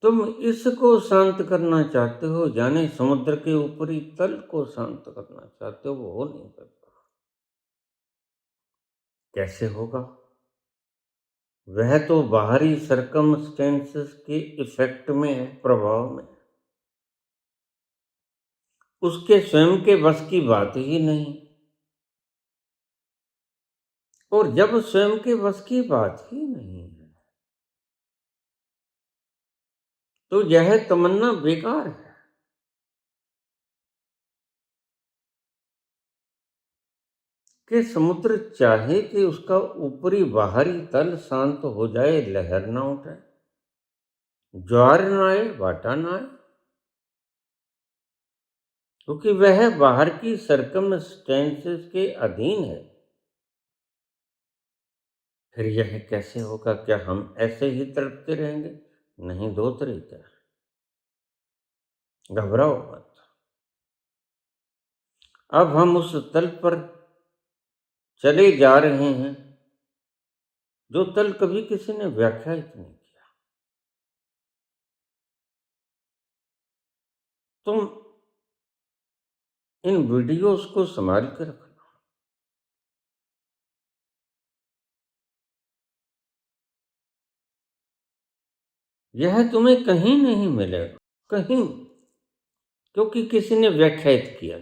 तुम इसको शांत करना चाहते हो, यानी समुद्र के ऊपरी तल को शांत करना चाहते हो, वो हो नहीं सकता। कैसे होगा? वह तो बाहरी सरकमस्टेंसेस के इफेक्ट में है, प्रभाव में। उसके स्वयं के बस की बात ही नहीं। और जब स्वयं के बस की बात ही नहीं है, तो यह तमन्ना बेकार है। कि समुद्र चाहे कि उसका ऊपरी बाहरी तल शांत हो जाए, लहर ना उठे, ज्वार ना आए, वाटा ना आए, क्योंकि वह बाहर की सरकमस्टेंसेस के अधीन है। फिर यह कैसे होगा? क्या हम ऐसे ही तड़पते रहेंगे? नहीं, दो तरीके हैं। घबराओ मत। अब हम उस तल पर चले जा रहे हैं जो तल कभी किसी ने व्याख्यायित नहीं किया। तुम इन वीडियोस को संभाल के रखना। यह तुम्हें कहीं नहीं मिलेगा, कहीं, क्योंकि किसी ने व्याख्यायित किया।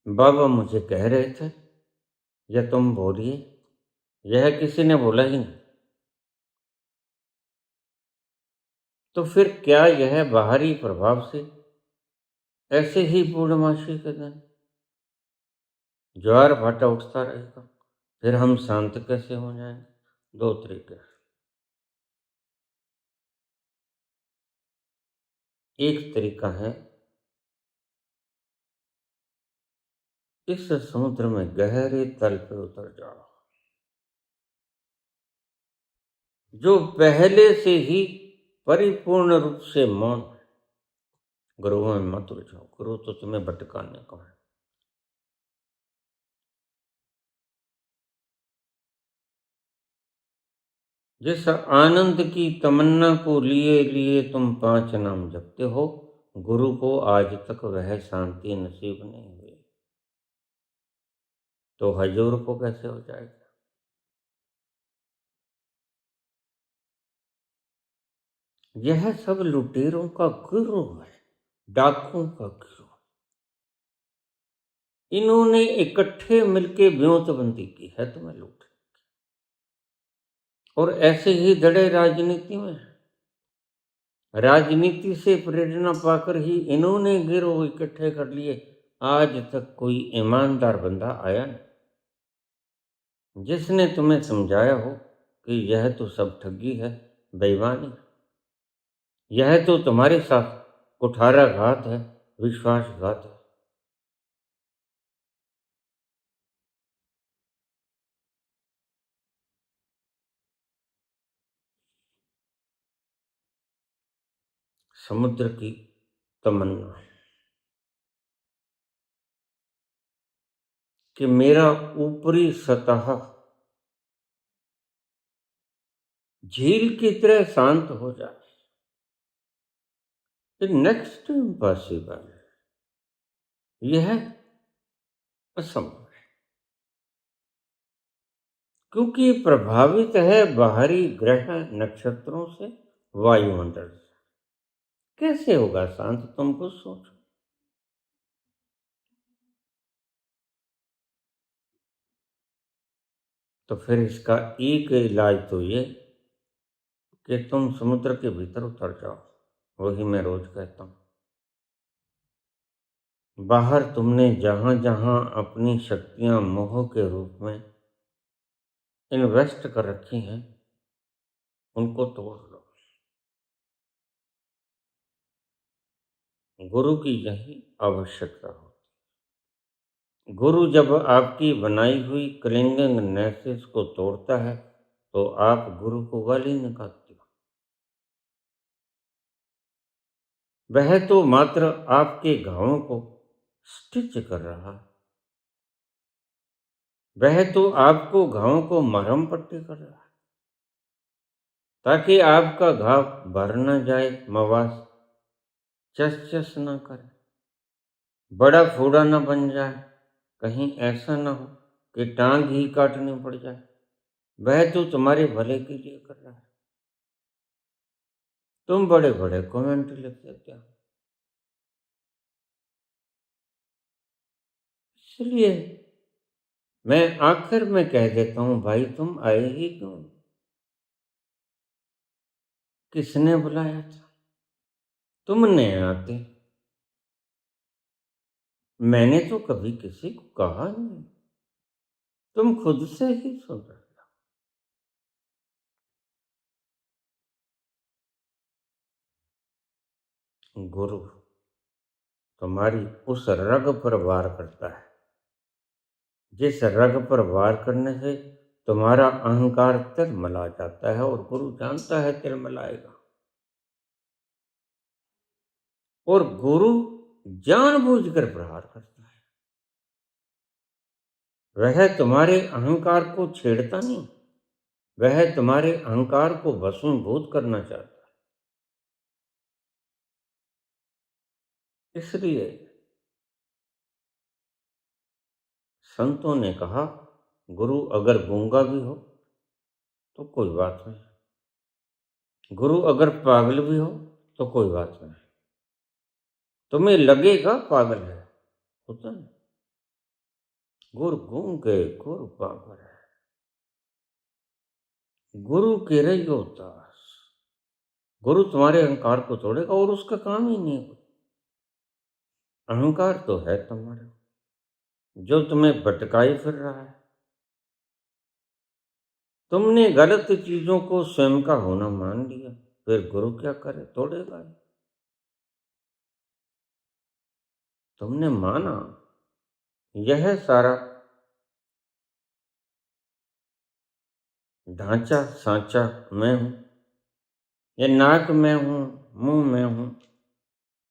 बाबा मुझे कह रहे थे, या तुम बोलिए, यह किसी ने बोला ही नहीं। तो फिर क्या यह बाहरी प्रभाव से ऐसे ही पूर्णमासी के दिन ज्वार भाटा उठता रहेगा? फिर हम शांत कैसे हो जाएंगे? दो तरीके। एक तरीका है, इस समुद्र में गहरे तल पे उतर जाओ, जो पहले से ही परिपूर्ण रूप से मौन है। गुरुओं में मत उलझो, गुरु तो तुम्हें भटकाने का है। जिस आनंद की तमन्ना को लिए लिए तुम 5 नाम जपते हो, गुरु को आज तक वह शांति नसीब नहीं हुई, तो हजूर को कैसे हो जाएगा? यह सब लुटेरों का गिरोह है, डाकुओं का गिरोह। इन्होंने इकट्ठे मिलके ब्योतबंदी की है तुम्हें लूट, और ऐसे ही दड़े राजनीति में है। राजनीति से प्रेरणा पाकर ही इन्होंने गिरोह इकट्ठे कर लिए। आज तक कोई ईमानदार बंदा आया नहीं जिसने तुम्हें समझाया हो कि यह तो सब ठगी है, बेईमानी, यह तो तुम्हारे साथ कुठाराघात है, विश्वासघात है। समुद्र की तमन्ना कि मेरा ऊपरी सतह झील की तरह शांत हो जाए, ये नेक्स्ट इम्पॉसिबल है, यह असंभव है, क्योंकि प्रभावित है बाहरी ग्रह नक्षत्रों से, वायुमंडल से। कैसे होगा शांत? तुम कुछ सोचो। तो फिर इसका एक इलाज तो ये कि तुम समुद्र के भीतर उतर जाओ। वही मैं रोज कहता हूँ। बाहर तुमने जहां जहां अपनी शक्तियां मोह के रूप में इन्वेस्ट कर रखी हैं, उनको तोड़ लो। गुरु की यही आवश्यकता हो। गुरु जब आपकी बनाई हुई क्लिंगिंग नेसेस को तोड़ता है, तो आप गुरु को गाली निकालते हो। वह तो मात्र आपके घावों को स्टिच कर रहा है। वह तो आपको घावों को मरहम पट्टी कर रहा है। ताकि आपका घाव भर न जाए, मवास चस चस न करे, बड़ा फूड़ा न बन जाए, कहीं ऐसा न हो कि टांग ही काटनी पड़ जाए। वह तो तुम्हारे भले के लिए कर रहा है। तुम बड़े बड़े कमेंट लिख देते हो, इसलिए मैं आखिर में कह देता हूं, भाई तुम आए ही क्यों? किसने बुलाया था? तुमने आते। मैंने तो कभी किसी को कहा नहीं, तुम खुद से ही सुन रहे हो। गुरु तुम्हारी उस रग पर वार करता है जिस रग पर वार करने से तुम्हारा अहंकार तिलमिला जाता है, और गुरु जानता है तिलमिलाएगा। और गुरु जानबूझकर प्रहार करता है। वह तुम्हारे अहंकार को छेड़ता नहीं, वह तुम्हारे अहंकार को भस्मीभूत करना चाहता है। इसलिए संतों ने कहा, गुरु अगर गूंगा भी हो तो कोई बात नहीं, गुरु अगर पागल भी हो तो कोई बात नहीं। तुम्हें लगेगा पागल है, होता है। गुरु गूंगे गुरु पागल है, गुरु के रहियो दास। गुरु तुम्हारे अहंकार को तोड़ेगा, और उसका काम ही नहीं है। अहंकार तो है तुम्हारा, जो तुम्हें भटकाई फिर रहा है। तुमने गलत चीजों को स्वयं का होना मान लिया, फिर गुरु क्या करे, तोड़ेगा ही। तुमने माना यह सारा ढांचा सांचा मैं हूं, ये नाक मैं हूं, मुंह मैं हूं,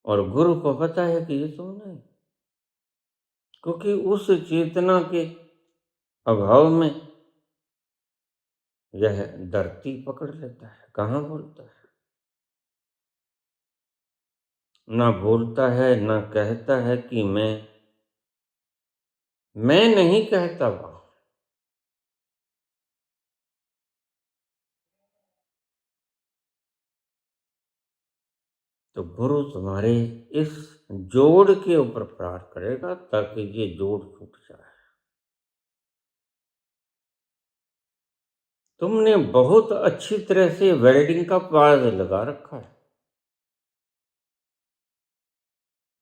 और गुरु को पता है कि ये तुम नहीं। क्योंकि उस चेतना के अभाव में यह धरती पकड़ लेता है, कहाँ बोलता है। ना बोलता है, ना कहता है कि मैं नहीं कहता वह। तो गुरु तुम्हारे इस जोड़ के ऊपर प्रहार करेगा ताकि ये जोड़ टूट जाए। तुमने बहुत अच्छी तरह से वेल्डिंग का पाज लगा रखा है,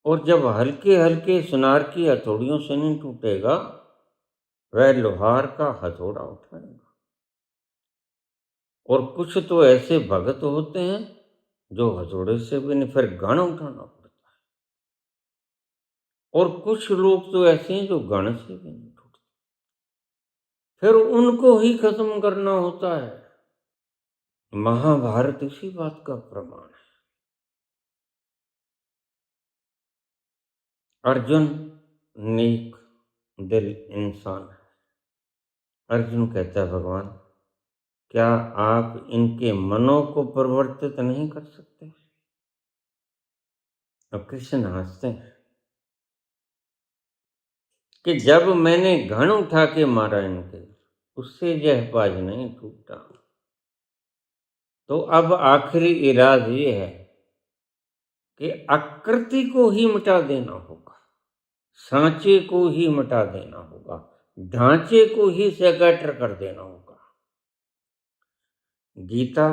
और जब हल्के हल्के सुनार की हथौड़ियों से नहीं टूटेगा, वह लोहार का हथौड़ा उठाएगा। और कुछ तो ऐसे भगत होते हैं जो हथौड़े से भी नहीं, फिर गण उठाना पड़ता है। और कुछ लोग तो ऐसे हैं जो गण से भी नहीं टूटते, फिर उनको ही खत्म करना होता है। महाभारत इसी बात का प्रमाण है। अर्जुन नेक दिल इंसान है। अर्जुन कहता है, भगवान क्या आप इनके मनों को परिवर्तित नहीं कर सकते? अब कृष्ण हंसते हैं कि जब मैंने घन उठा के मारा इनके, उससे यह पाज नहीं टूटा। तो अब आखिरी इलाज ये है कि आकृति को ही मिटा देना होगा, सांचे को ही मिटा देना होगा, ढांचे को ही सेकैटर कर देना होगा। गीता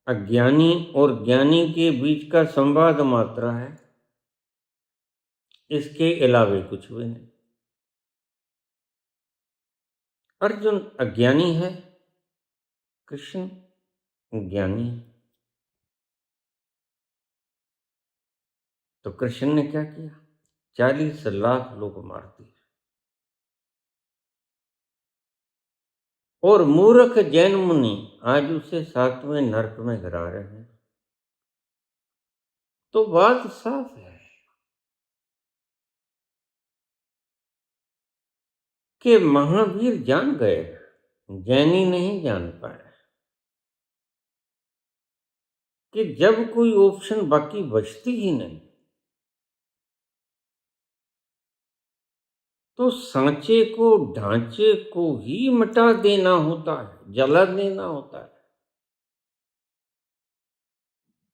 अज्ञानी और ज्ञानी के बीच का संवाद मात्र है, इसके अलावे कुछ भी नहीं। अर्जुन अज्ञानी है, कृष्ण ज्ञानी है। तो कृष्ण ने क्या किया? 40 लाख लोग मार दिए, और मूर्ख जैन मुनि आज उसे 7वें नरक में गिरा रहे हैं। तो बात साफ है कि महावीर जान गए, जैनी नहीं जान पाए। कि जब कोई ऑप्शन बाकी बचती ही नहीं, तो सांचे को, ढांचे को ही मिटा देना होता है, जला देना होता है,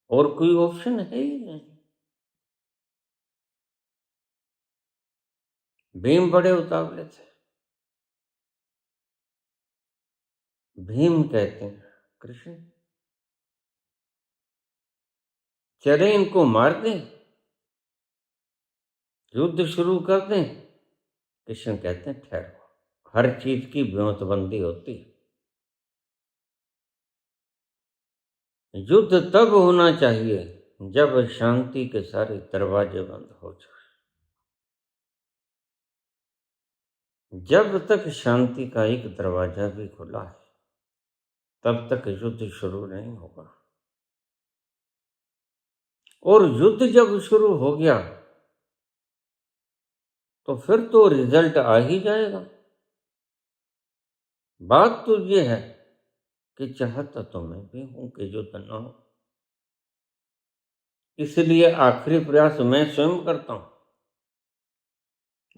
और कोई ऑप्शन है ही नहीं। भीम बड़े उतावले थे। भीम कहते हैं, कृष्ण चले इनको मार दें, युद्ध शुरू कर दें। कृष्ण कहते हैं ठहरो, हर चीज की ब्योतबंदी होती है। युद्ध तब होना चाहिए जब शांति के सारे दरवाजे बंद हो जाए। जब तक शांति का एक दरवाजा भी खुला है, तब तक युद्ध शुरू नहीं होगा। और युद्ध जब शुरू हो गया, तो फिर तो रिजल्ट आ ही जाएगा। बात तो ये है कि चाहता तो मैं भी हूं कि युद्ध न हो, इसलिए आखिरी प्रयास मैं स्वयं करता हूं।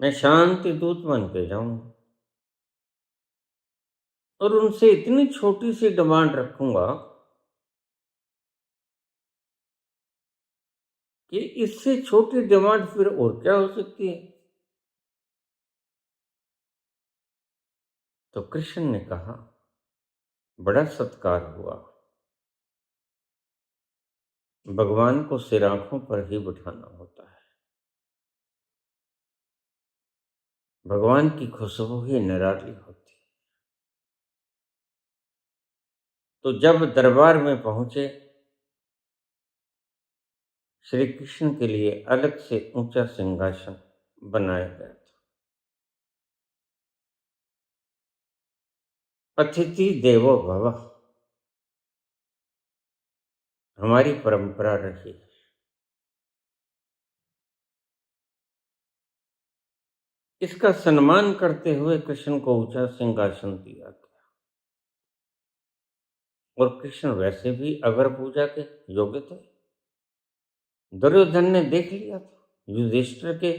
मैं शांति दूत बन के जाऊंगा और उनसे इतनी छोटी सी डिमांड रखूंगा कि इससे छोटी डिमांड फिर और क्या हो सकती है। तो कृष्ण ने कहा, बड़ा सत्कार हुआ। भगवान को सिर आंखों पर ही बिठाना होता है। भगवान की खुशबू ही निराली होती है। तो जब दरबार में पहुंचे, श्री कृष्ण के लिए अलग से ऊंचा सिंहासन बनाया गया था। अतिथि देवो भव हमारी परंपरा रही है। इसका सम्मान करते हुए कृष्ण को ऊंचा सिंहासन दिया गया। और कृष्ण वैसे भी अगर पूजा के योग्य थे। दुर्योधन ने देख लिया था युधिष्ठिर के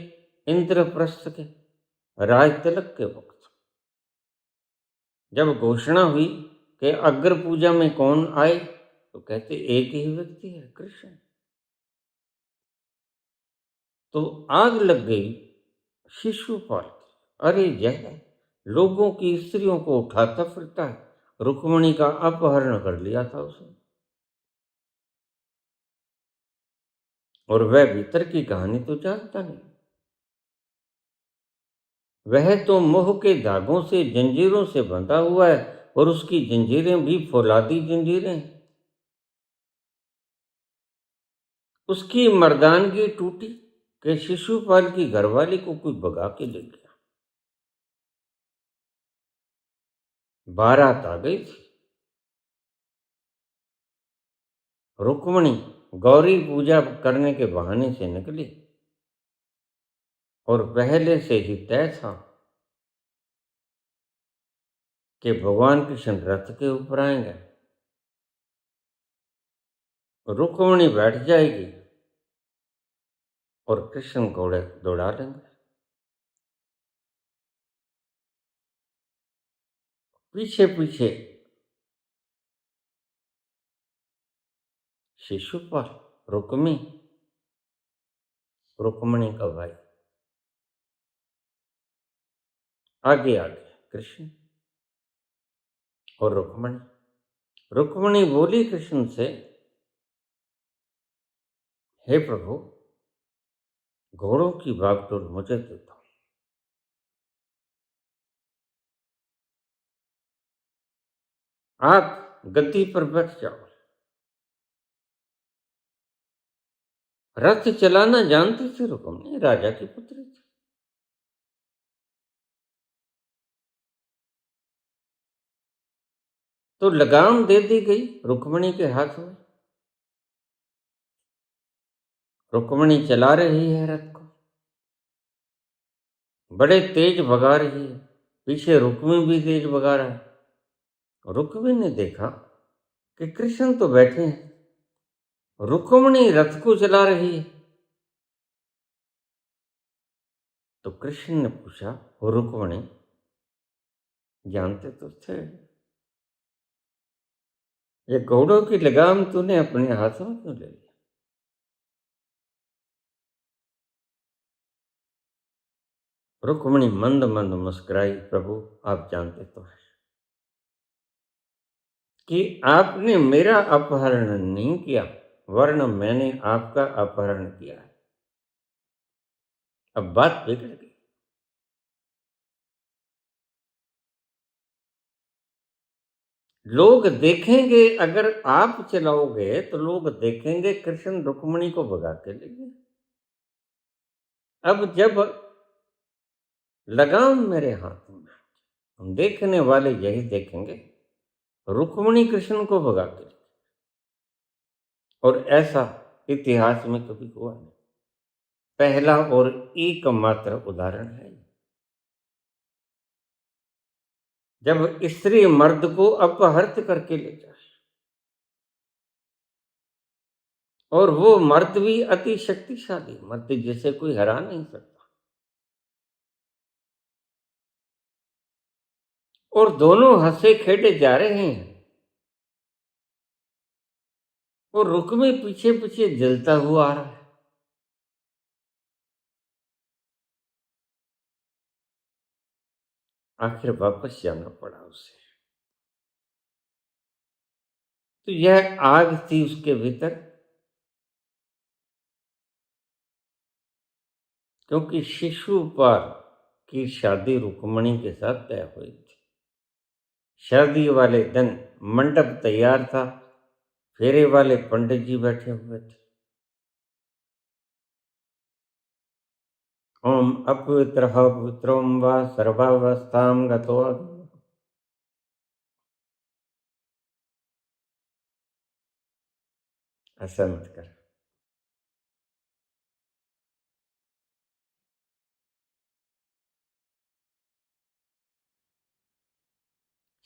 इंद्रप्रस्थ के राज तिलक के वक्त, जब घोषणा हुई कि अग्र पूजा में कौन आए, तो कहते एक ही व्यक्ति है, कृष्ण। तो आग लग गई शिशुपाल की। अरे यह लोगों की स्त्रियों को उठाता फिरता है, रुक्मिणी का अपहरण कर लिया था उसने। और वह भीतर की कहानी तो जानता नहीं। वह तो मोह के धागों से, जंजीरों से बंधा हुआ है, और उसकी जंजीरें भी फौलादी जंजीरें हैं। उसकी मर्दानगी टूटी कि शिशुपाल की घरवाली को कोई भगा के ले गया। बारात आ गई थी। रुक्मिणी गौरी पूजा करने के बहाने से निकली, और पहले से ही तय था कि भगवान कृष्ण रथ के ऊपर आएंगे, रुक्मिणी बैठ जाएगी और कृष्ण घोड़े दौड़ा लेंगे। पीछे पीछे शिशुपाल, रुक्मिणी का भाई, आगे आगे कृष्ण और रुक्मिणी। रुक्मिणी बोली कृष्ण से, हे प्रभु, घोड़ों की बागडोर मुझे दे दो। आप गद्दी पर बैठ जाओ। रथ चलाना जानती थी रुक्मिणी, राजा की पुत्री थी। तो लगाम दे दी गई रुक्मिणी के हाथ में। रुक्मिणी चला रही है रथ को, बड़े तेज भगा रही है। पीछे रुक्मी भी तेज भगा रहा है। रुक्मी ने देखा कि कृष्ण तो बैठे हैं, रुक्मिणी रथ को चला रही है। तो कृष्ण ने पूछा, रुक्मिणी जानते तो थे, ये घोड़ों की लगाम तूने अपने हाथों में क्यों ले ली? रुक्मिणी मंद मंद मुस्कुराई, प्रभु आप जानते तो हैं कि आपने मेरा अपहरण नहीं किया, वरन मैंने आपका अपहरण किया है। अब बात बिगड़ गई। लोग देखेंगे, अगर आप चलाओगे तो लोग देखेंगे कृष्ण रुक्मिणी को भगा के ले गए। अब जब लगाम मेरे हाथ में, हम देखने वाले यही देखेंगे रुक्मिणी कृष्ण को भगा के ले गई। और ऐसा इतिहास में कभी हुआ नहीं, पहला और एकमात्र उदाहरण है। जब स्त्री मर्द को अपहृत करके ले जाए और वो मर्द भी अति शक्तिशाली मर्द, जिसे कोई हरा नहीं सकता, और दोनों हंसे खेले जा रहे हैं और रुक्मी पीछे पीछे जलता हुआ आ रहा है। आखिर वापस जाना पड़ा उसे। तो यह आग थी उसके भीतर, क्योंकि शिशुपाल की शादी रुक्मिणी के साथ तय हुई थी। शादी वाले दिन मंडप तैयार था, फेरे वाले पंडित जी बैठे हुए थे। ओम अपवित्र पवित्रोम व सर्वावस्थाम गतो। ऐसा मत कर।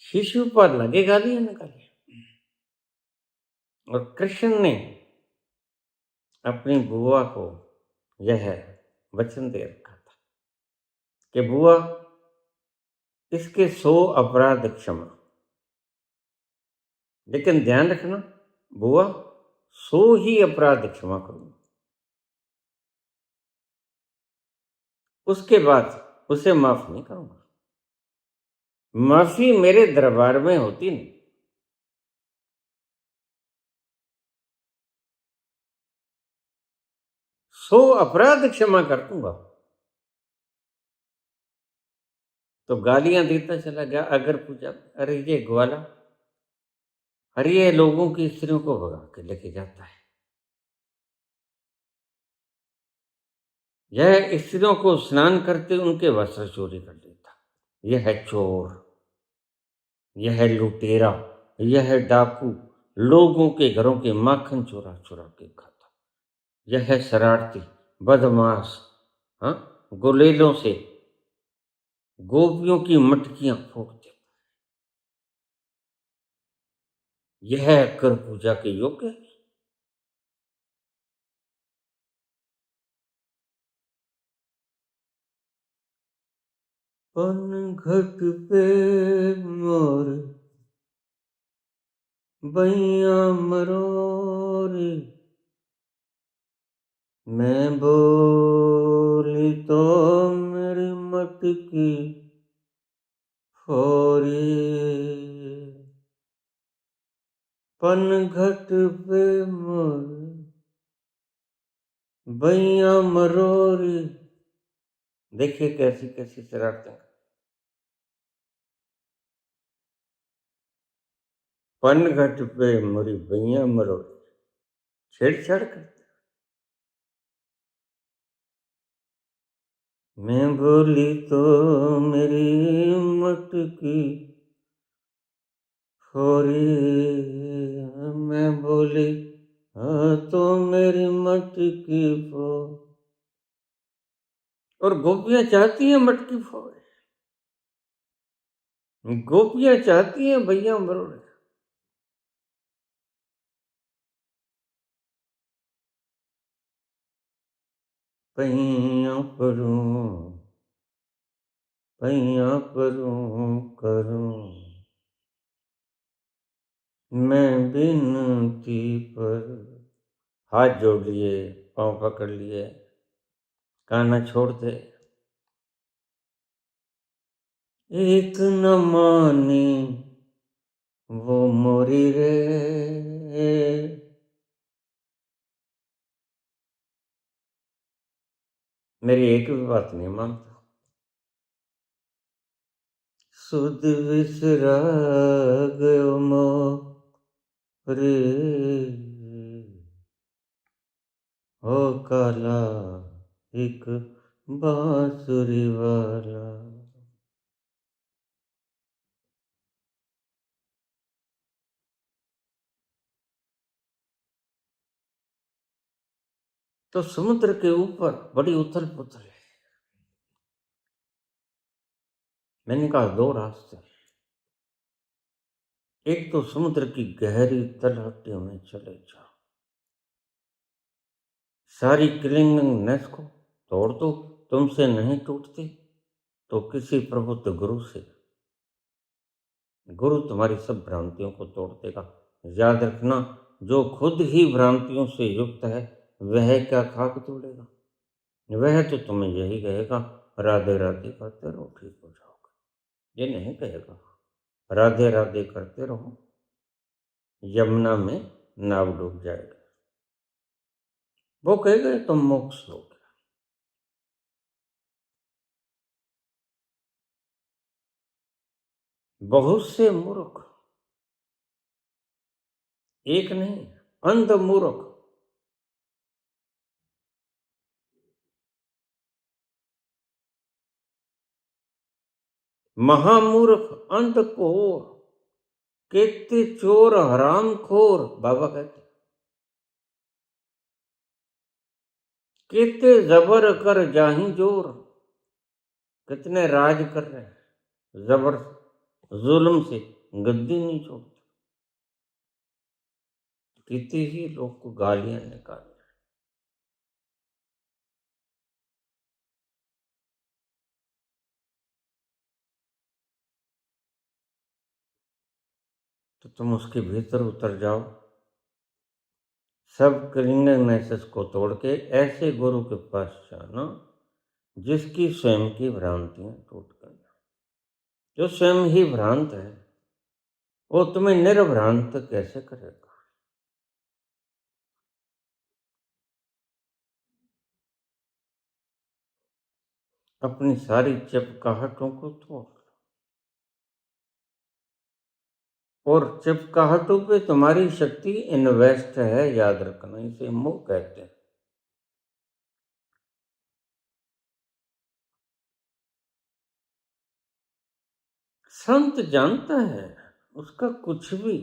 शिशुपाल लगे गालियां निकाली, और कृष्ण ने अपनी बुआ को यह वचन दे रखा था कि बुआ, इसके 100 अपराध क्षमा, लेकिन ध्यान रखना बुआ, 100 ही अपराध क्षमा करूंगा, उसके बाद उसे माफ नहीं करूंगा। माफी मेरे दरबार में होती नहीं। 100 अपराध क्षमा कर दूंगा। तो गालियां देता चला गया। अगर पूछा, अरे ये ग्वाला, अरे ये लोगों की स्त्रियों को भगा के लेके जाता है, यह स्त्रियों को स्नान करते उनके वस्त्र चोरी कर लेता, यह है चोर, यह है लुटेरा, यह है डाकू, लोगों के घरों के माखन चुरा चुरा के खाता, यह है शरारती बदमाश, हाँ, गुलेलों से गोपियों की मटकियां फोड़ देता, यह कर पूजा के योग्य है। पन घट पे मोर बैया मरोरे, मैं बोली तो मेरी मटकी फोरे। पन घट पे मोर बैया मरोरे। देखिए कैसी कैसी शरारतें। पन घट पे मोरी बैया मरोरे, छेड़छाड़ कर। मैं बोली तो मेरी मटकी फोरी, मैं बोली हाँ तो मेरी मटकी फोर। और गोपियां चाहती हैं मटकी फोड़े, गोपियां चाहती हैं भैया मरोड़े। पैया परूं करूं मैं बिनती पर। हाथ जोड़ लिए, पांव पकड़ लिए, काना छोड़ दे। एक न माने वो मोरी रे, मेरी एक भी बात नहीं मानता। सुध विसरा गयो मोरे, हो काला एक बांसुरी वाला। तो समुद्र के ऊपर बड़ी उथल पुथल है। मैंने कहा दो रास्ते, एक तो समुद्र की गहरी तलहटियों में चले जाओ, सारी क्लिंगिंग नेस को तोड़ दो, तुमसे नहीं टूटती तो किसी प्रबुद्ध गुरु से। गुरु तुम्हारी सब भ्रांतियों को तोड़ देगा। याद रखना, जो खुद ही भ्रांतियों से युक्त है वह क्या खाक तोड़ेगा। वह तो तुम्हें यही कहेगा राधे राधे करते रहो ठीक हो जाओगे। ये नहीं कहेगा राधे राधे करते रहो यमुना में नाव डूब जाएगा। वो कहेगा तुम मोक्ष हो गया। बहुत से मूर्ख, एक नहीं, अंध मूर्ख, महामूर्ख, अंधकोर, कितने चोर हरामखोर, बाबा कहते कितने जबर कर जाही जोर। कितने राज कर रहे हैं जबर जुल्म से, गद्दी नहीं छोड़ते। कितने ही लोग को गालियां निकाली। तो तुम उसके भीतर उतर जाओ, सब क्लिंगनेसेस को तोड़ के ऐसे गुरु के पास जाना जिसकी स्वयं की भ्रांतियां टूट गई। जो स्वयं ही भ्रांत है वो तुम्हें निर्भ्रांत कैसे करेगा। अपनी सारी चिपकाहटों को तोड़, और चिपकाहटों पे तुम्हारी शक्ति इन्वेस्ट है, याद रखना। इसे मोह कहते हैं। संत जानता है उसका कुछ भी,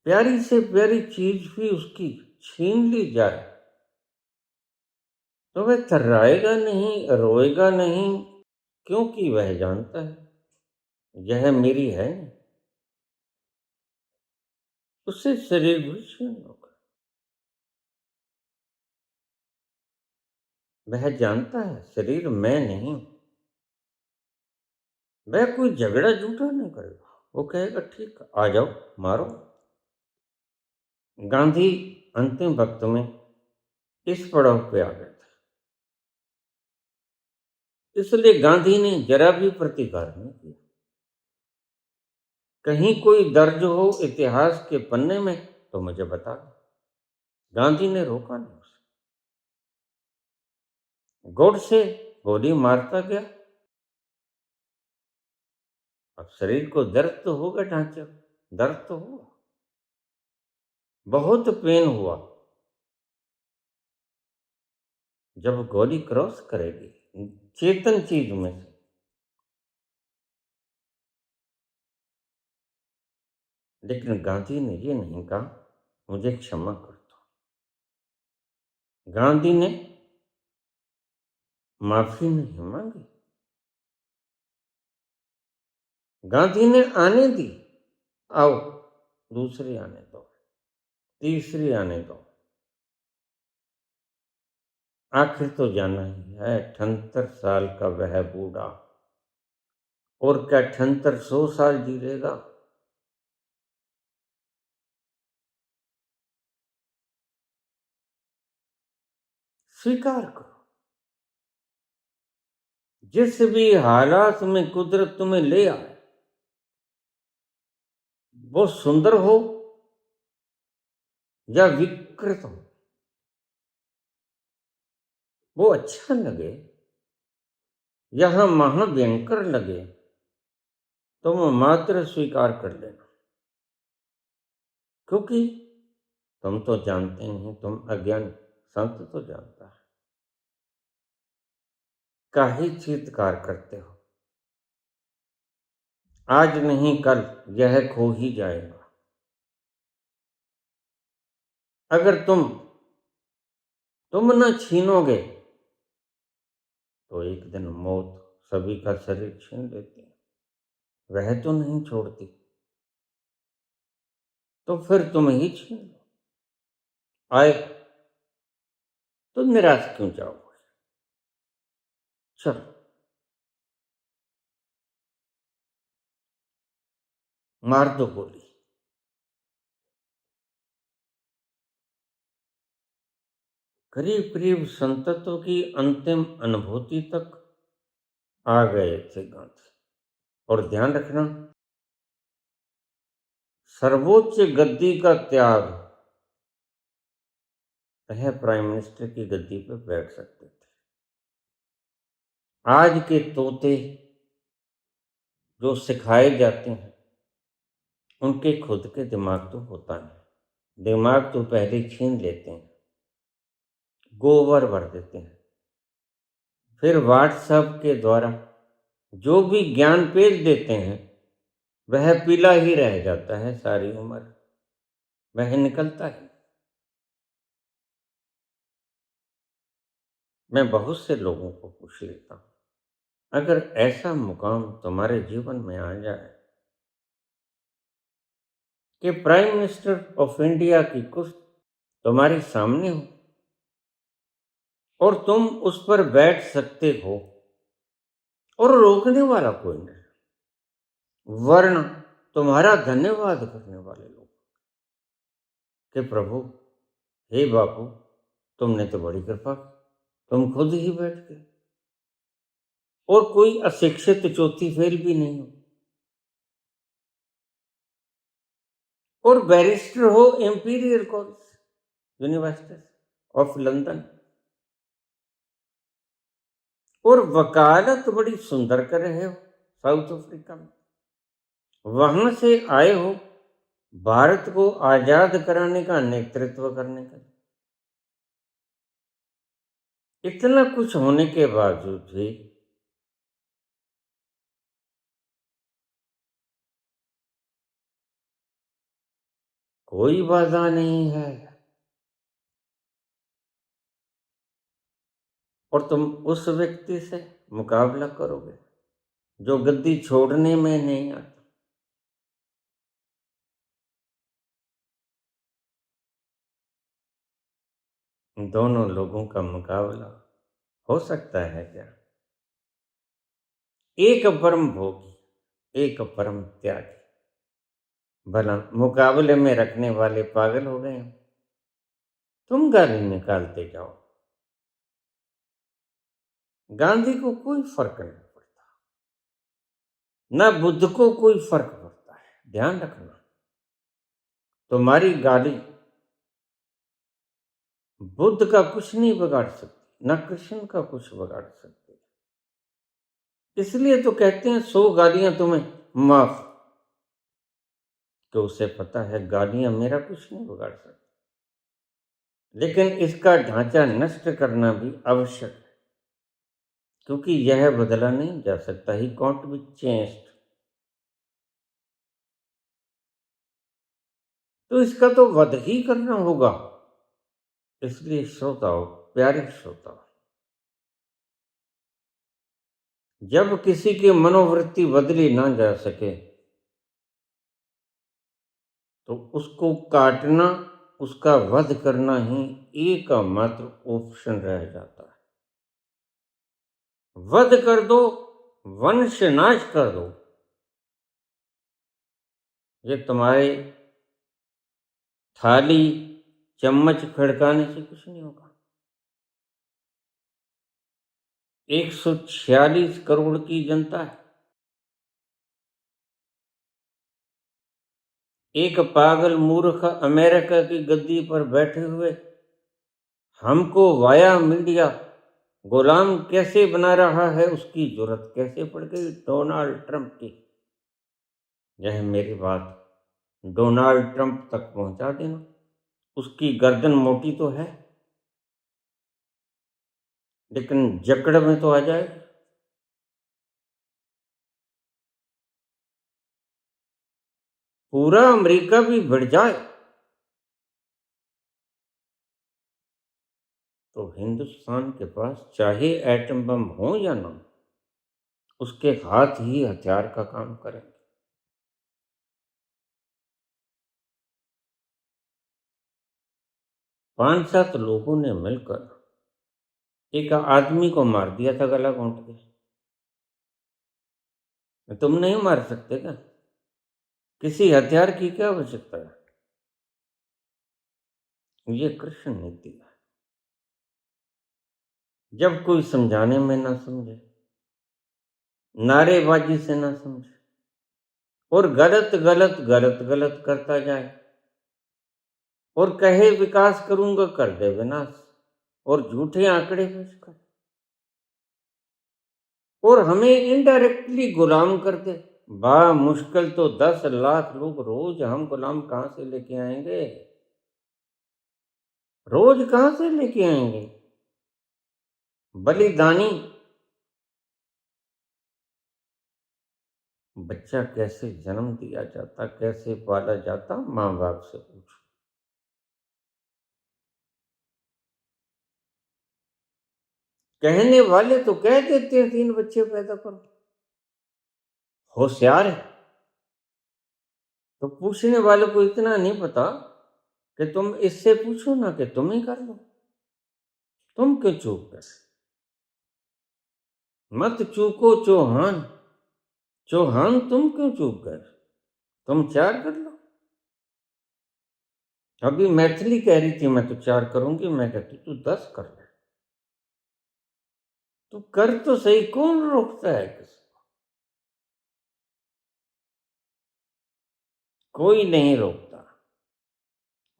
प्यारी से प्यारी चीज भी उसकी छीन ली जाए तो वह थर्राएगा नहीं, रोएगा नहीं, क्योंकि वह जानता है यह मेरी है। उससे शरीर भी छीन होगा। वह जानता है शरीर मैं नहीं। वह कोई झगड़ा झूठा नहीं करेगा। वो कहेगा ठीक आ जाओ मारो। गांधी अंतिम वक्त में इस पड़ाव पे आ गए थे, इसलिए गांधी ने जरा भी प्रतिकार नहीं किया। कहीं कोई दर्ज हो इतिहास के पन्ने में तो मुझे बता दो। गांधी ने रोका नहीं उसे। गोडसे गोली मारता गया। अब शरीर को दर्द तो होगा, ढांचे दर्द तो हुआ, बहुत पेन हुआ। जब गोली क्रॉस करेगी चेतन चीज में से, लेकिन गांधी ने ये नहीं कहा मुझे क्षमा कर दो। गांधी ने माफी नहीं मांगी। गांधी ने आने दी, आओ दूसरी आने दो, तीसरी आने दो। आखिर तो जाना ही है, 78 साल का वह बूढ़ा, और क्या 78 100 साल जी लेगा? स्वीकार करो, जिस भी हालात में कुदरत तुम्हें ले आए, वो सुंदर हो या विकृत हो, वो अच्छा लगे या महाभयंकर लगे, तुम मात्र स्वीकार कर लेना, क्योंकि तुम तो जानते नहीं, तुम अज्ञान, संत तो जानता है। काहे चीत्कार करते हो? आज नहीं कल यह खो ही जाएगा। अगर तुम न छीनोगे तो एक दिन मौत सभी का शरीर छीन लेती है, वह तो नहीं छोड़ती, तो फिर तुम ही छीन लो। आए तो निराश क्यों जाओगे? चलो, मार दो गोली। करीब करीब संतत्व की अंतिम अनुभूति तक आ गए थे गांधी। और ध्यान रखना, सर्वोच्च गद्दी का त्याग, वह प्राइम मिनिस्टर की गद्दी पर बैठ सकते थे। आज के तोते जो सिखाए जाते हैं, उनके खुद के दिमाग तो होता नहीं, दिमाग तो पहले छीन लेते हैं, गोबर भर देते हैं, फिर व्हाट्सएप के द्वारा जो भी ज्ञान पेज देते हैं, वह पीला ही रह जाता है सारी उम्र, वह निकलता है। मैं बहुत से लोगों को पूछ लेता हूँ, अगर ऐसा मुकाम तुम्हारे जीवन में आ जाए कि प्राइम मिनिस्टर ऑफ इंडिया की कुर्सी तुम्हारे सामने हो और तुम उस पर बैठ सकते हो और रोकने वाला कोई नहीं, वरना तुम्हारा धन्यवाद करने वाले लोग कि प्रभु, हे बापू, तुमने तो बड़ी कृपा की, तुम खुद ही बैठ गए, और कोई अशिक्षित चौथी फेल भी नहीं हो, और बैरिस्टर हो imperial college university of London, और वकालत बड़ी सुंदर कर रहे हो साउथ अफ्रीका में, वहां से आए हो भारत को आजाद कराने का नेतृत्व करने का। इतना कुछ होने के बावजूद भी कोई बाधा नहीं है, और तुम उस व्यक्ति से मुकाबला करोगे जो गद्दी छोड़ने में नहीं आता। दोनों लोगों का मुकाबला हो सकता है क्या? एक परम भोगी, एक परम त्यागी, भला मुकाबले में रखने वाले पागल हो गए? तुम गाली निकालते जाओ, गांधी को कोई फर्क नहीं पड़ता, ना बुद्ध को कोई फर्क पड़ता है। ध्यान रखना, तुम्हारी गाली बुद्ध का कुछ नहीं बिगाड़ सकती, ना कृष्ण का कुछ बिगाड़ सकती। इसलिए तो कहते हैं 100 गालियां तुम्हें माफ, तो उसे पता है गालियां मेरा कुछ नहीं बिगाड़ सकती, लेकिन इसका ढांचा नष्ट करना भी आवश्यक है, क्योंकि यह बदला नहीं जा सकता, ही कॉन्ट बी चेंज्ड। तो इसका तो वध ही करना होगा। इसलिए श्रोताओ, प्यारे श्रोताओ, जब किसी की मनोवृत्ति बदली ना जा सके तो उसको काटना उसका वध करना ही एकमात्र ऑप्शन रह जाता है। वध कर दो, वंश नाश कर दो, ये तुम्हारे थाली चम्मच खड़काने से कुछ नहीं होगा। 146 करोड़ की जनता है। एक पागल मूर्ख अमेरिका की गद्दी पर बैठे हुए हमको वाया मीडिया गुलाम कैसे बना रहा है, उसकी जरूरत कैसे पड़ गई डोनाल्ड ट्रंप की। यह मेरी बात डोनाल्ड ट्रंप तक पहुंचा देना। उसकी गर्दन मोटी तो है, लेकिन जकड़ में तो आ जाए। पूरा अमेरिका भी बढ़ जाए तो हिंदुस्तान के पास चाहे एटम बम हो या ना, उसके हाथ ही हथियार का काम करेंगे। 5-7 लोगों ने मिलकर एक आदमी को मार दिया था गला घोंट के। तुम नहीं मार सकते क्या? किसी हथियार की क्या आवश्यकता है? ये कृष्ण नीति है। जब कोई समझाने में ना समझे, नारेबाजी से ना समझे और गलत गलत गलत गलत करता जाए और कहे विकास करूंगा, कर दे विनाश और झूठे आंकड़े पेश कर और हमें इनडायरेक्टली गुलाम कर दे। बा मुश्किल तो 10 लाख लोग रोज हम गुलाम कहां से लेके आएंगे? रोज कहां से लेके आएंगे? बलिदानी बच्चा कैसे जन्म दिया जाता, कैसे पाला जाता, माँ बाप से पूछो। कहने वाले तो कह देते हैं 3 बच्चे पैदा करो, होशियार है तो पूछने वाले को इतना नहीं पता कि तुम इससे पूछो ना कि तुम ही कर लो। तुम क्यों चूक कर? मत चूको चौहान, चौहान तुम क्यों चूक कर? तुम 4 कर लो। अभी मैथिली कह रही थी मैं तो 4 करूंगी, मैं कहती तू 10 कर ले। तू कर तो सही, कौन रोकता है किसी? कोई नहीं रोकता।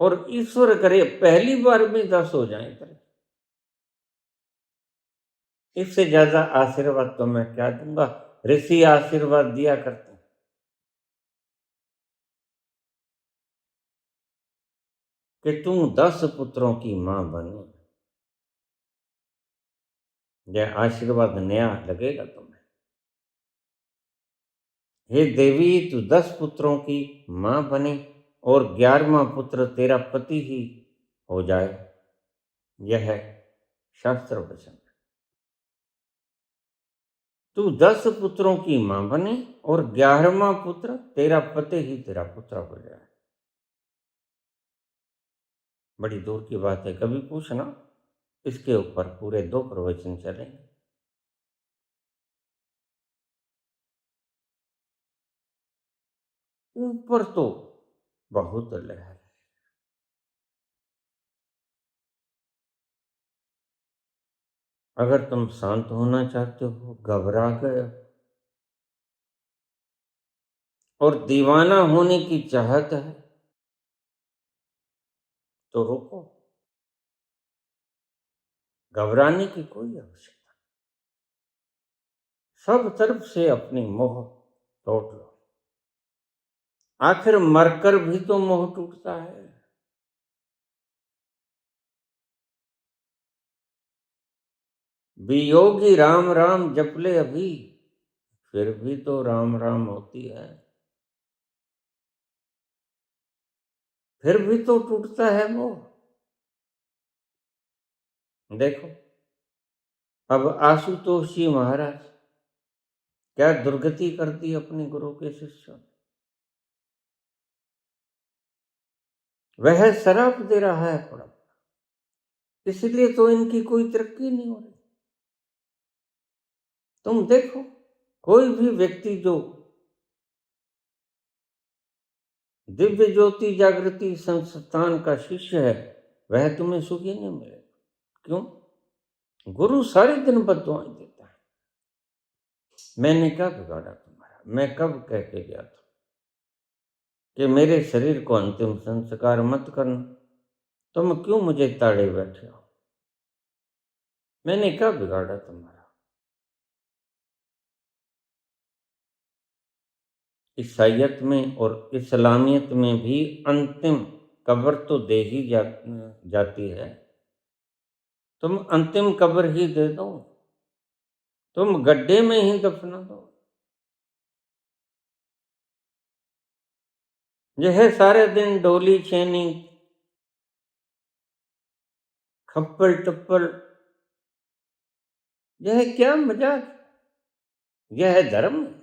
और ईश्वर करे पहली बार में 10 हो जाए तेरे। इससे ज्यादा आशीर्वाद तो मैं क्या दूंगा? ऋषि आशीर्वाद दिया करते हैं कि तुम 10 पुत्रों की मां बनो। यह आशीर्वाद नया लगेगा तुम्हें। हे देवी, तू 10 पुत्रों की मां बने और 11वां पुत्र तेरा पति ही हो जाए। यह है शास्त्र वचन। तू 10 पुत्रों की मां बने और 11वां पुत्र तेरा पति ही तेरा पुत्र हो जाए। बड़ी दूर की बात है, कभी पूछना, इसके ऊपर पूरे 2 प्रवचन चलेंगे। ऊपर तो बहुत लहर है। अगर तुम शांत होना चाहते हो, घबरा गए और दीवाना होने की चाहत है तो रुको। घबराने की कोई आवश्यकता नहीं। सब तरफ से अपनी मोह तोड़ लो। आखिर मरकर भी तो मोह टूटता है। वियोगी राम राम जप ले अभी, फिर भी तो राम राम होती है। फिर भी तो टूटता है वो। देखो, अब आशुतोष जी महाराज क्या दुर्गति कर दी अपने गुरु के शिष्यों ने। वह शराब दे रहा है पड़ा, इसलिए तो इनकी कोई तरक्की नहीं हो रही। तुम देखो, कोई भी व्यक्ति जो दिव्य ज्योति जागृति संस्थान का शिष्य है, वह तुम्हें सुखी नहीं मिलेगा। क्यों? गुरु सारे दिन बद्दुआएं देता है। मैंने क्या बिगाड़ा तुम्हारा? मैं कब कह के गया था कि मेरे शरीर को अंतिम संस्कार मत करना? तुम क्यों मुझे ताड़े बैठे हो? मैंने क्या बिगाड़ा तुम्हारा? ईसाइयत में और इस्लामियत में भी अंतिम कब्र तो दे ही जाती है। तुम अंतिम कब्र ही दे दो, तुम गड्ढे में ही दफना दो। यह सारे दिन डोली छेनी खप्पल टप्पल, यह क्या मजाक? यह धर्म है।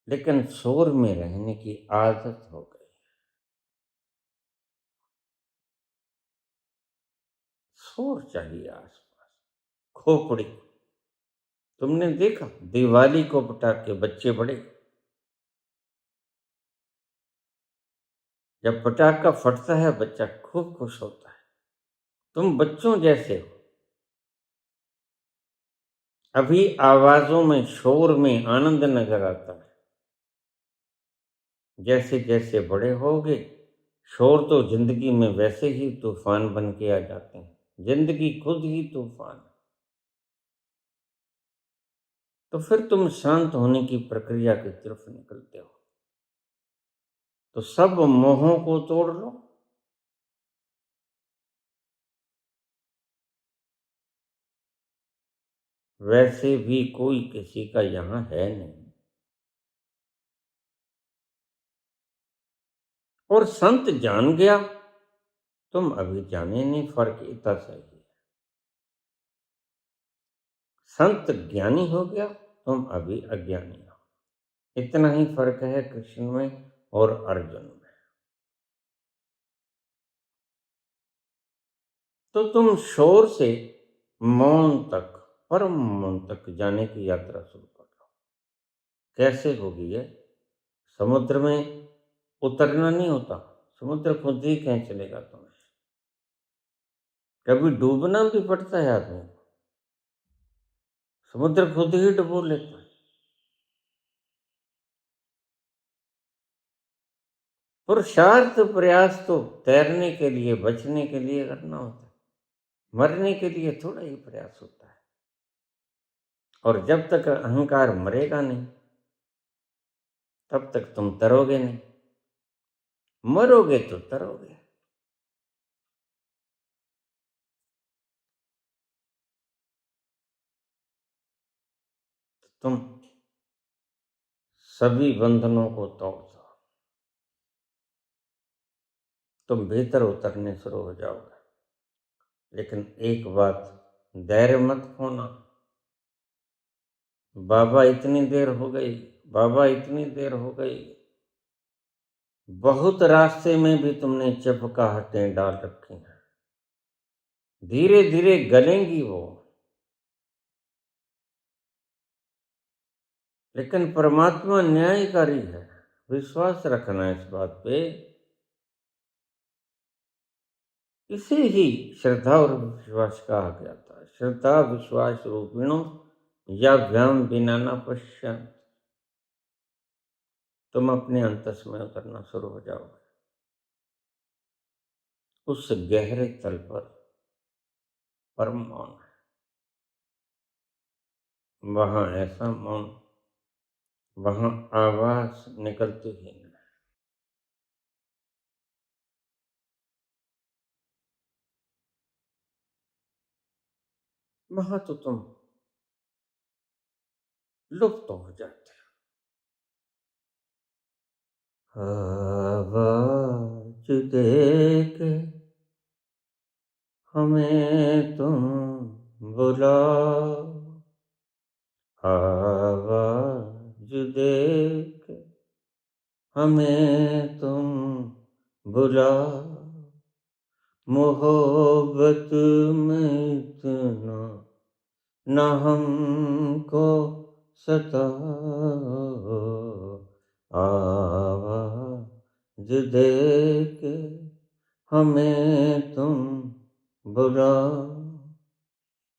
लेकिन शोर में रहने की आदत हो गई। शोर चाहिए आसपास, खोपड़ी। तुमने देखा दिवाली को पटाखे बच्चे बड़े, जब पटाखा फटता है बच्चा खूब खुश होता है। तुम बच्चों जैसे हो। अभी आवाजों में शोर में आनंद नजर आता है। जैसे जैसे बड़े होगे, शोर तो जिंदगी में वैसे ही तूफान बन के आ जाते हैं। जिंदगी खुद ही तूफान है। तो फिर तुम शांत होने की प्रक्रिया की तरफ निकलते हो। तो सब मोहों को तोड़ लो। वैसे भी कोई किसी का यहां है नहीं। और संत जान गया, तुम अभी जाने नहीं, फर्क इतना सही है। संत ज्ञानी हो गया, तुम अभी अज्ञानी हो। इतना ही फर्क है कृष्ण में और अर्जुन में। तो तुम शोर से मौन तक, परम मौन तक जाने की यात्रा शुरू कर लो। कैसे होगी ये? समुद्र में उतरना नहीं होता, समुद्र खुद ही कहीं चलेगा तुम्हें। कभी डूबना भी पड़ता है आदमी को, समुद्र खुद ही डुबो लेता है। पुरुषार्थ प्रयास तो तैरने के लिए, बचने के लिए करना होता है, मरने के लिए थोड़ा ही प्रयास होता है। और जब तक अहंकार मरेगा नहीं, तब तक तुम तरोगे नहीं। मरोगे तो तरोगे। तुम सभी बंधनों को तोड़ दो, तुम भीतर उतरने शुरू हो जाओगे। लेकिन एक बात, धैर्य मत खोना। बाबा इतनी देर हो गई, बाबा इतनी देर हो गई। बहुत रास्ते में भी तुमने चपकाहटें डाल रखी हैं, धीरे धीरे गलेंगी वो। लेकिन परमात्मा न्यायकारी है, विश्वास रखना इस बात पे। इसे ही श्रद्धा और विश्वास कहा गया था। श्रद्धा विश्वास रूपिणो या व्याम बिना न पश्चात। तुम अपने अंतस में उतरना शुरू हो जाओगे, उस गहरे तल पर परम मौन है। वहां ऐसा मौन, वहां आवाज निकलती ही नहीं। वहां तो तुम लुप्त हो जाते हो। आवाज दे के हमें तुम बुलाओ, आवाज दे के हमें तुम बुला, मोहब्बत में इतना न हमको सताओ, आवाज दे के हमें तुम बुला,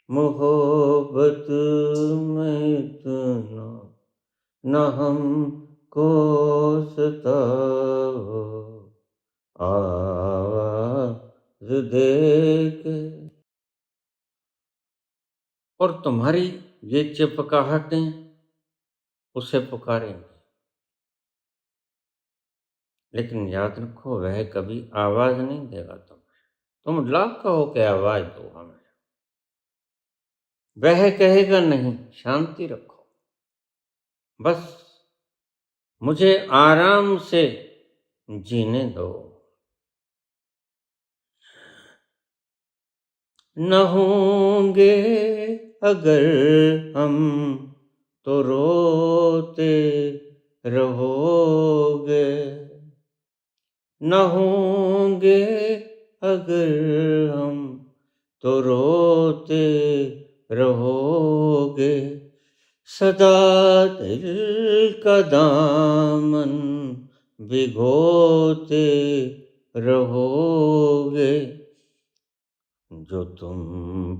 मोहब्बत में इतना न हमको सताओ, आवाज दे के। और तुम्हारी ये चिपकाहटें उसे पुकारेंगे, लेकिन याद रखो वह कभी आवाज नहीं देगा तुम लाख कहो कि आवाज दो हमें, वह कहेगा नहीं, शांति रखो, बस मुझे आराम से जीने दो। न होंगे अगर हम तो रोते रहोगे, न होंगे अगर हम तो रोते रहोगे, सदा दिल का दामन भिगोते रहोगे, जो तुम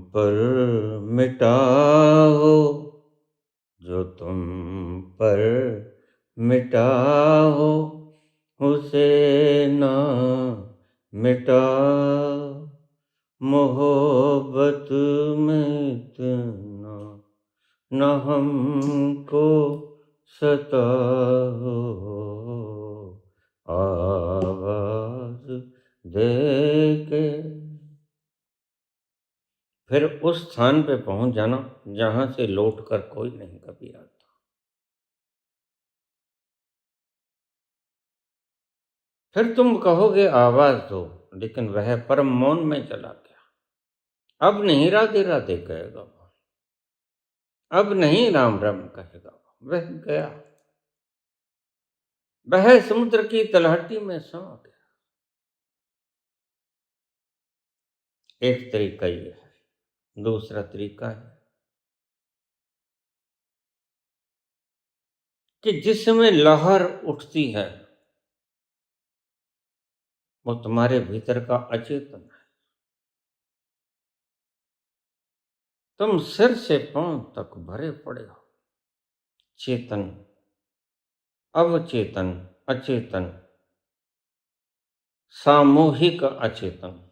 पर मिटा हो, जो तुम पर मिटा हो, उसे ना मिटा, मोहब्बत में इतना न हमको सताओ, आवाज दे के। फिर उस स्थान पे पहुंच जाना जहां से लौट कर कोई नहीं कभी आता। फिर तुम कहोगे आवाज दो, लेकिन वह परम मौन में चला गया। अब नहीं राधे राधे कहेगा वो, अब नहीं राम राम कहेगा वो, वह गया, वह समुद्र की तलहटी में समा गया। एक तरीका ये है, दूसरा तरीका है कि जिसमें लहर उठती है वो तुम्हारे भीतर का अचेतन है। तुम सिर से पांव तक भरे पड़े हो, चेतन, अवचेतन, अचेतन, सामूहिक अचेतन,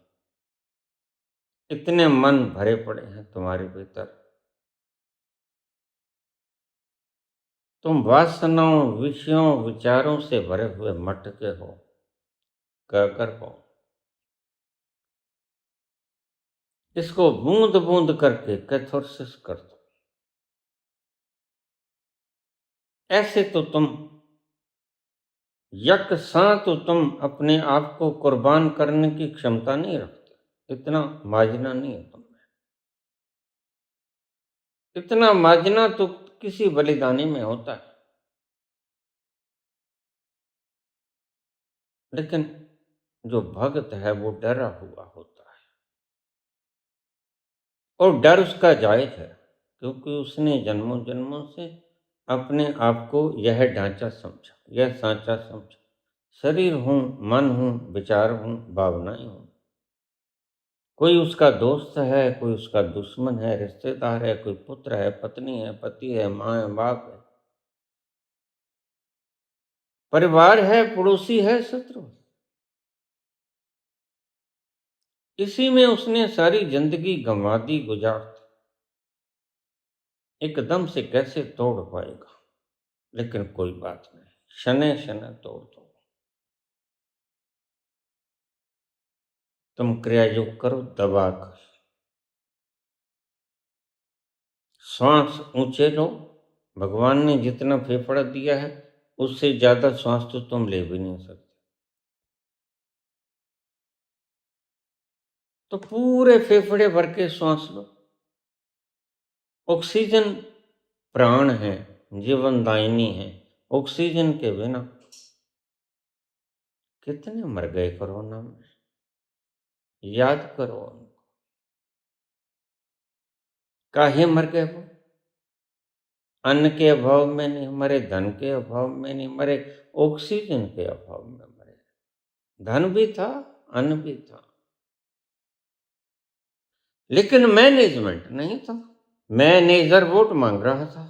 इतने मन भरे पड़े हैं तुम्हारे भीतर। तुम वासनाओं, विषयों, विचारों से भरे हुए मटके हो, कहकर हो। इसको बूंद बूंद करके कैथारसिस कर दो। ऐसे तो तुम यकसां तो तुम अपने आप को कुर्बान करने की क्षमता नहीं रखते, इतना माजना नहीं है तुम में। इतना माजना तो किसी बलिदानी में होता है, लेकिन जो भक्त है वो डरा हुआ होता है, और डर उसका जायज है, क्योंकि उसने जन्मों जन्मों से अपने आप को यह ढांचा समझा, यह सांचा समझा। शरीर हूं, मन हूं, विचार हूं, भावनाएं हूं। कोई उसका दोस्त है, कोई उसका दुश्मन है, रिश्तेदार है, कोई पुत्र है, पत्नी है, पति है, माँ है, बाप है, परिवार है, पड़ोसी है, शत्रु है। इसी में उसने सारी जिंदगी गंवा दी, गुजार दी। एकदम से कैसे तोड़ पाएगा? लेकिन कोई बात नहीं, शनै शनै तोड़ दो। तुम क्रिया योग करो, दबा कर श्वास ऊंचे लो। भगवान ने जितना फेफड़ा दिया है उससे ज्यादा श्वास तो तुम ले भी नहीं सकते। तो पूरे फेफड़े भर के श्वास लो। ऑक्सीजन प्राण है, जीवनदायिनी है। ऑक्सीजन के बिना कितने मर गए कोरोना में, याद करो उनको। काहे मर गए वो? अन्न के अभाव में नहीं मरे, धन के अभाव में नहीं मरे, ऑक्सीजन के अभाव में मरे। धन भी था, अन्न भी था, लेकिन मैनेजमेंट नहीं था। मैनेजर वोट मांग रहा था।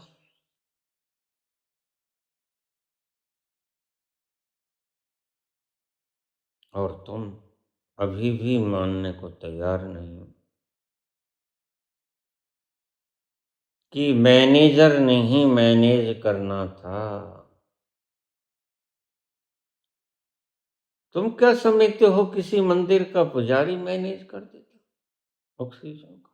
और तुम अभी भी मानने को तैयार नहीं हो कि मैनेजर नहीं मैनेज करना था। तुम क्या समझते हो किसी मंदिर का पुजारी मैनेज कर देता ऑक्सीजन को,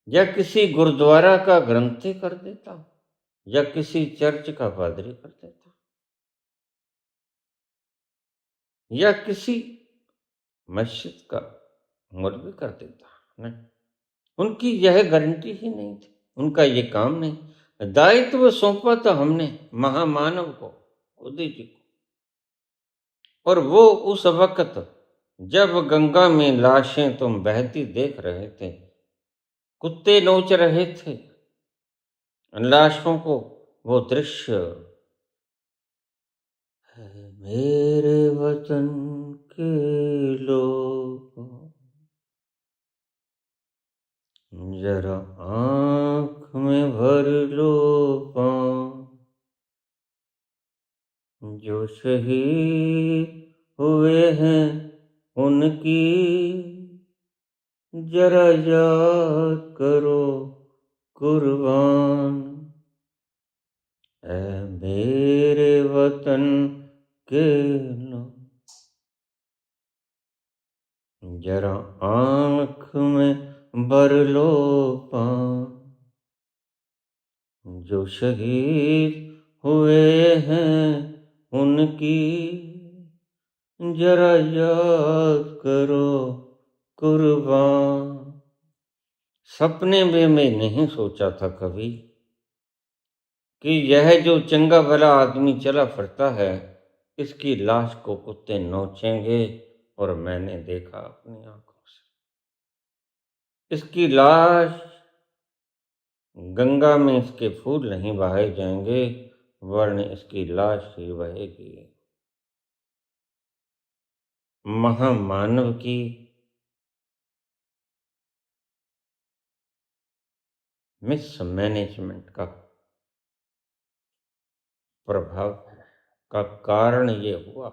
या किसी गुरुद्वारा का ग्रंथी कर देता, या किसी चर्च का पादरी कर देता, या किसी मस्जिद का मौलवी कर देता? नहीं, उनकी यह गारंटी ही नहीं थी, उनका ये काम नहीं। दायित्व सौंपा था हमने महामानव को, मोदी जी को। और वो उस वक्त जब गंगा में लाशें तुम बहती देख रहे थे, कुत्ते नोच रहे थे लाशों को, वो दृश्य है मेरे वतन के लोग, जरा आंख में भर लो पाँव, जो शहीद हुए हैं उनकी जरा याद करो कुर्बान, ऐ मेरे वतन के लोग, जरा आंख में भर लो पाँव, जो शहीद हुए हैं उनकी जरा याद करो कुर्बान। सपने में मैं नहीं सोचा था कभी कि यह जो चंगा भला आदमी चला फिरता है, इसकी लाश को कुत्ते नोचेंगे। और मैंने देखा अपनी आंखों से, इसकी लाश, गंगा में इसके फूल नहीं बहाए जाएंगे, वरन इसकी लाश ही बहेगी। महामानव की मिसमैनेजमेंट का प्रभाव का कारण ये हुआ।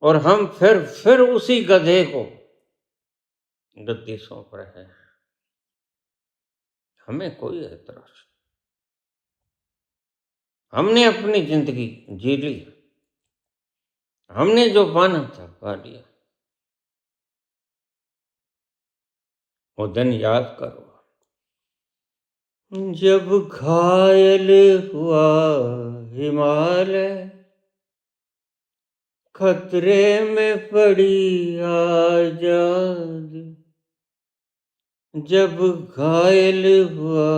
और हम फिर उसी गधे को गद्दी सौंप रहे हैं। हमें कोई ऐतराज, हमने अपनी जिंदगी जी ली, हमने जो पाना था पा लिया। वो दिन याद करो जब घायल हुआ हिमालय, खतरे में पड़ी आजादी, जब घायल हुआ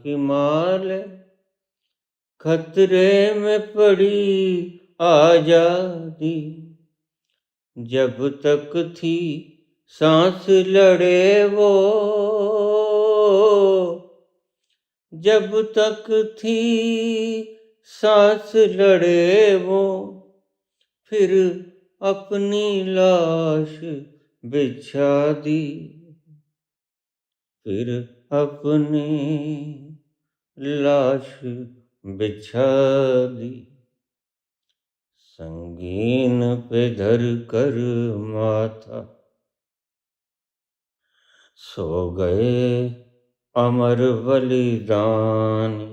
हिमालय, खतरे में पड़ी आजादी, जब तक थी सांस लड़े वो, जब तक थी सांस लड़े वो, फिर अपनी लाश बिछा दी, फिर अपनी लाश बिछा दी, संगीन पे धर कर माथा, सो गए अमर बलिदानी,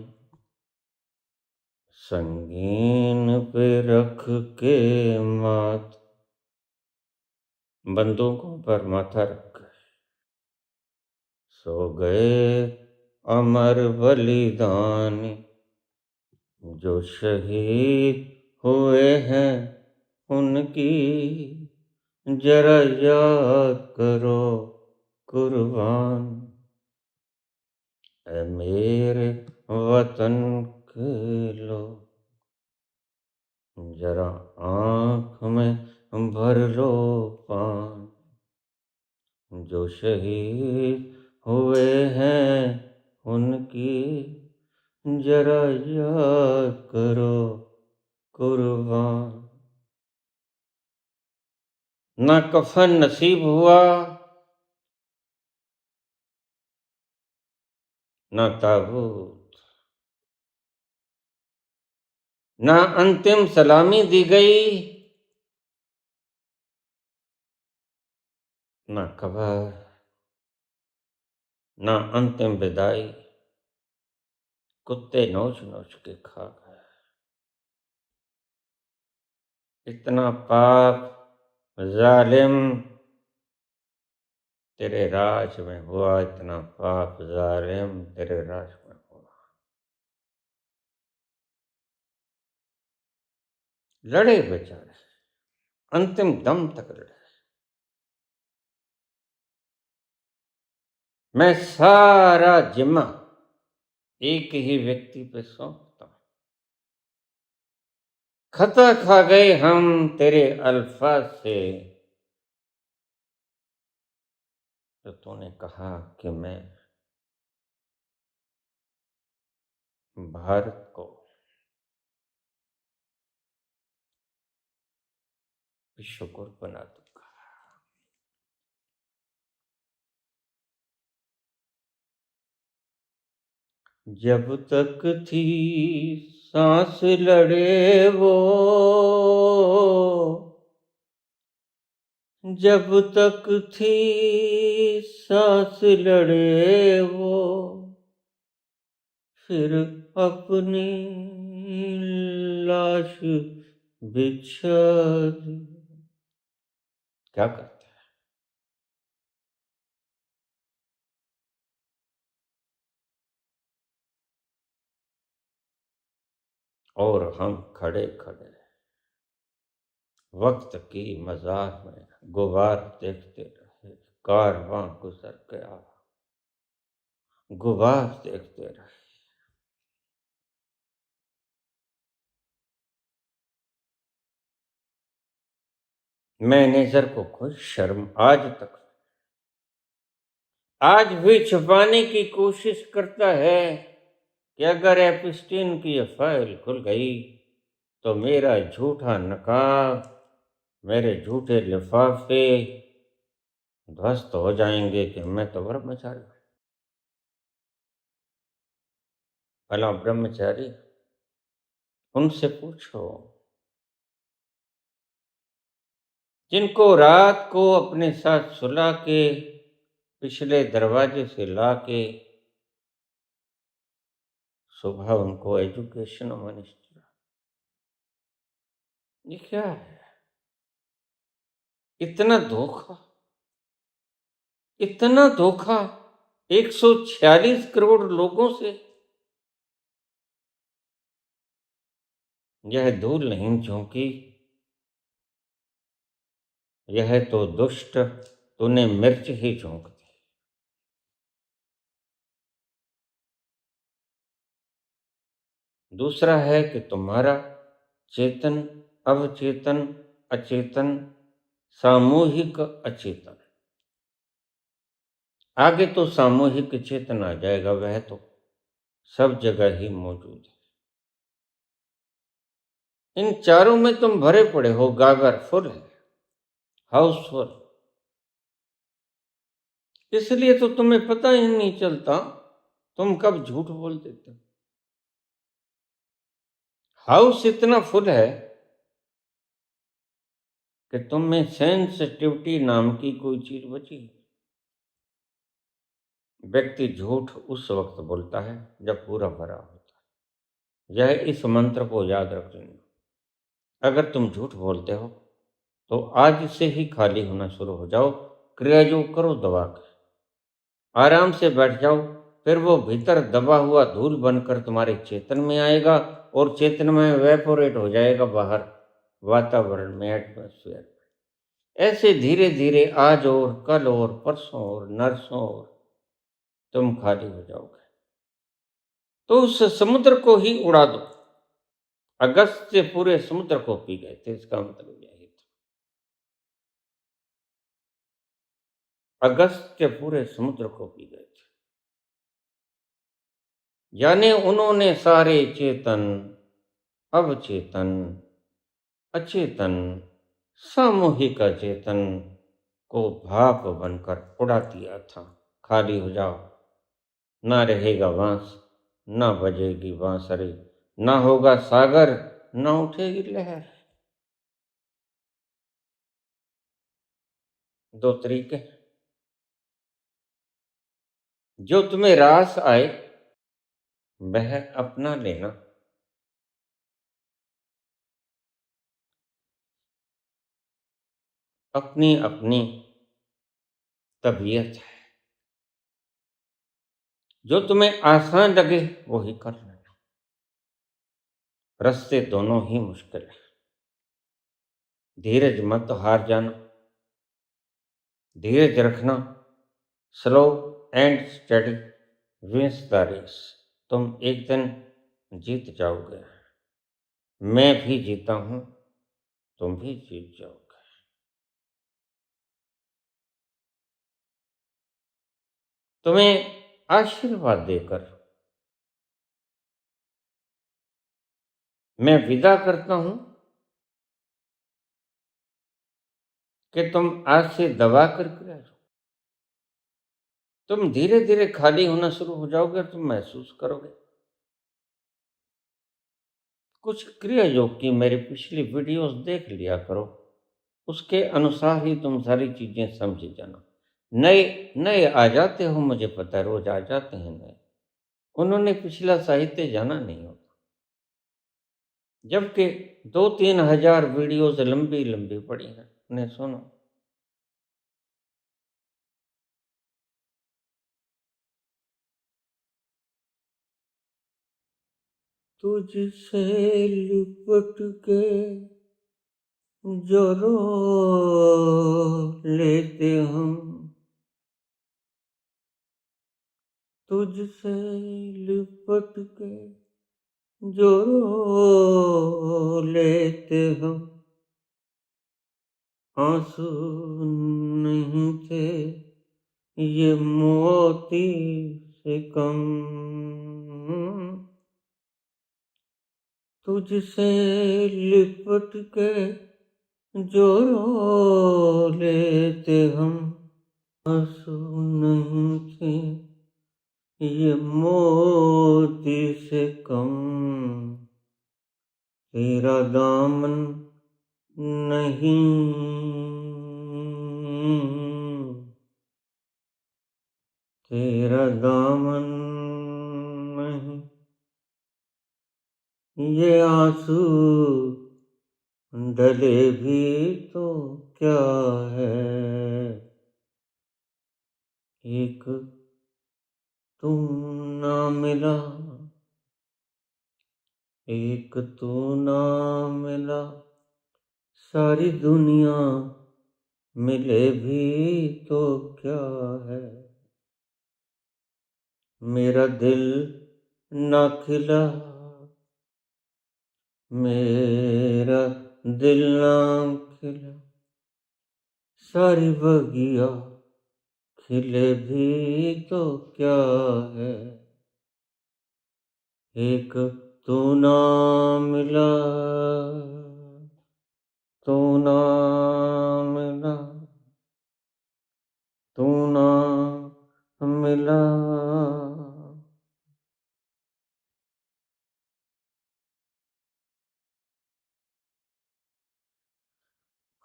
संगीन पे रख के माथा, बंदूकों पर माथा रख गए, सो गए अमर बलिदानी, जो शहीद हुए हैं उनकी जरा याद करो कुर्बान, ऐ मेरे वतन लो, जरा आँख में भर लो पान, जो शहीद हुए हैं उनकी जरा याद करो कुर्बान। ना कफन नसीब हुआ, ना ताबूत, ना अंतिम सलामी दी गई, ना कबर, ना अंतिम विदाई, कुत्ते नोच नोच के खा गए। इतना पाप जालिम तेरे राज में हुआ, इतना पाप जालिम तेरे राज में हुआ। लड़े बेचारे, अंतिम दम तक लड़े। मैं सारा जिम्मा एक ही व्यक्ति पे सौंपता हूं। खता खा गए हम तेरे अल्फाज से, तो तूने कहा कि मैं भारत को विश्वगुरु बना दूंगा। जब तक थी सांस लड़े वो, जब तक थी सांस लड़े वो, फिर अपनी लाश बिछा दी। क्या करते हैं? और हम खड़े खड़े वक्त की मजार में गुबार देखते रहे। कारवां गुजर गया, गुबार देखते रहे। मैनेजर को कोई शर्म आज भी छुपाने की कोशिश करता है कि अगर एप्स्टीन की ये फाइल खुल गई तो मेरा झूठा नकाब, मेरे झूठे लिफाफे ध्वस्त हो जाएंगे कि मैं तो ब्रह्मचारी हूं। भला ब्रह्मचारी, उनसे पूछो जिनको रात को अपने साथ सुला के पिछले दरवाजे से लाके सुबह उनको एजुकेशन मिनिस्टर। ये क्या है? इतना धोखा, इतना धोखा 146 करोड़ लोगों से। यह धूल नहीं झोंकी, यह तो दुष्ट तूने मिर्च ही झोंक दी। दूसरा है कि तुम्हारा चेतन, अवचेतन, अचेतन, सामूहिक अचेतन, आगे तो सामूहिक चेतन आ जाएगा, वह तो सब जगह ही मौजूद है। इन चारों में तुम भरे पड़े हो, गागर फुल है, हाउसफुल। इसलिए तो तुम्हें पता ही नहीं चलता तुम कब झूठ बोल देते हो। हाउस इतना फुल है कि तुम में सेंसिटिविटी नाम की कोई चीज बची है। व्यक्ति झूठ उस वक्त बोलता है जब पूरा भरा होता है। यह इस मंत्र को याद रख लेना। अगर तुम झूठ बोलते हो तो आज से ही खाली होना शुरू हो जाओ। क्रिया योग करो दबा के, आराम से बैठ जाओ। फिर वो भीतर दबा हुआ धूल बनकर तुम्हारे चेतन में आएगा और चेतन में वेपोरेट हो जाएगा बाहर वातावरण में, एटमोस्फेयर में। ऐसे धीरे धीरे आज और कल और परसों और नरसों और तुम खाली हो जाओगे। तो उस समुद्र को ही उड़ा दो। अगस्त्य पूरे समुद्र को पी गए थे, इसका मतलब यही था। अगस्त्य पूरे समुद्र को पी गए थे, यानी उन्होंने सारे चेतन, अवचेतन, अचेतन, सामूहिक अचेतन को भाप बनकर उड़ा दिया था। खाली हो जाओ, ना रहेगा बांस, ना बजेगी बांसुरी, ना होगा सागर, ना उठेगी लहर। दो तरीके, जो तुम्हें रास आए वह अपना लेना, अपनी अपनी तबीयत है। जो तुम्हें आसान लगे वो ही कर लेना। रास्ते दोनों ही मुश्किल है। धीरज मत हार जाना, धीरज रखना। Slow and steady wins the race. तुम एक दिन जीत जाओगे। मैं भी जीता हूं, तुम भी जीत जाओगे। तुम्हें आशीर्वाद देकर मैं विदा करता हूं कि तुम आज से दबा करके रह जाओ। तुम धीरे धीरे खाली होना शुरू हो जाओगे और तुम महसूस करोगे। कुछ क्रिया योग की मेरी पिछली वीडियोस देख लिया करो, उसके अनुसार ही तुम सारी चीजें समझ जाना। नए नए आ जाते हो, मुझे पता है, रोज आ जाते हैं नए। उन्होंने पिछला साहित्य जाना नहीं होता, जबकि 2-3 हजार वीडियोस लंबी लंबी पड़ी हैं, उन्हें सुनो। तुझसे लिपट के जो रो लेते हम, तुझसे लिपट के जो रो लेते हम, आंसू नहीं थे ये मोती से कम। तुझसे लिपट के जो रो लेते हम, आंसू नहीं थे ये मोती से कम। तेरा दामन नहीं, तेरा दामन नहीं ये आंसू डले भी तो क्या है। एक तू ना मिला, एक तू ना मिला, सारी दुनिया मिले भी तो क्या है। मेरा दिल ना खिला, मेरा दिल ना खिला, सारी बगिया खिले भी तो क्या है। एक तू ना मिला, तू ना मिला, तू ना मिला।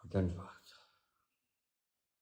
धन्यवाद।